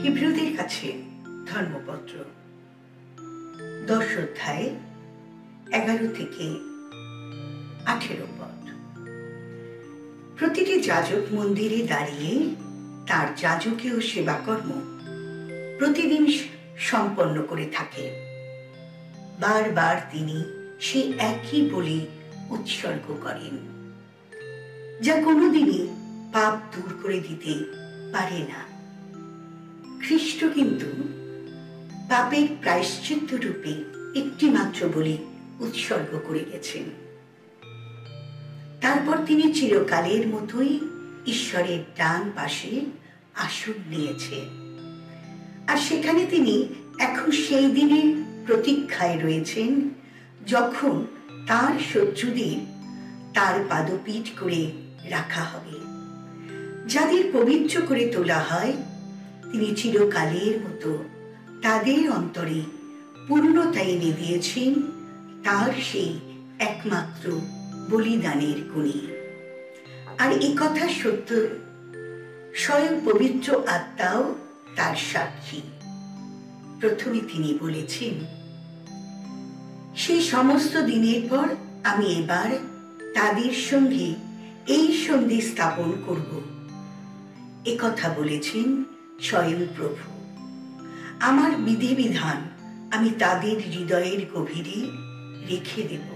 হিব্রুদের কাছে ধর্মপত্র 10 অধ্যায় 11 থেকে 18 পদ। প্রতিটি যাজক মন্দিরে দাঁড়িয়ে তার যাজকীয় সেবাকর্ম প্রতিদিন সম্পন্ন করে থাকে। বারবার তিনি সে একই বলি উৎসর্গ করেন, যা কোনোদিনই পাপ দূর করে দিতে পারে না। খ্রিস্ট কিন্তু পাপের প্রায়শ্চিত্ত রূপে একটি মাত্র বলি উৎসর্গ করে গেছেন। তারপর তিনি চিরকালের মতোই ঈশ্বরের ডান পাশে আসন নিয়েছেন, আর সেখানে তিনি এখন সেই দিনের প্রতীক্ষায় রয়েছেন যখন তার শত্রুদের তার পাদপীঠ করে রাখা হবে। যাদের পবিত্র করে তোলা হয়, তিনি চিরকালের মতো তাদের অন্তরে পূর্ণতা এনে দিয়েছেন তার সেই একমাত্র বলিদানের গুণে। আর এই কথা সত্য, স্বয়ং পবিত্র আত্মাও তার সাক্ষী। প্রথমে তিনি বলেছেন, সেই সমস্ত দিনের পর আমি এবার তাদের সঙ্গে এই সন্ধি স্থাপন করব। এ কথা বলেছেন স্বয়ং প্রভু। আমার বিধিবিধান আমি তাদের হৃদয়ের গভীরে রেখে দেব,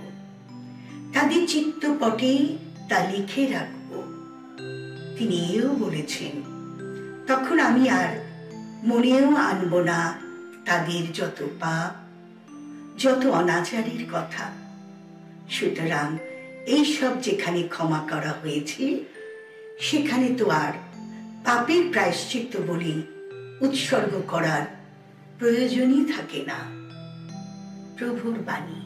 তাদের চিত্তপটে তা লিখে রাখব। তিনি এও বলেছেন, তখন আমি আর মনেও আনব না তাদের যত পাপ, যত অনাচারের কথা। সুতরাং এইসব যেখানে ক্ষমা করা হয়েছে, সেখানে তো আর পাপের প্রায়শ্চিত্ত বলি উৎসর্গ করার প্রয়োজনই থাকে না। প্রভুর বাণী।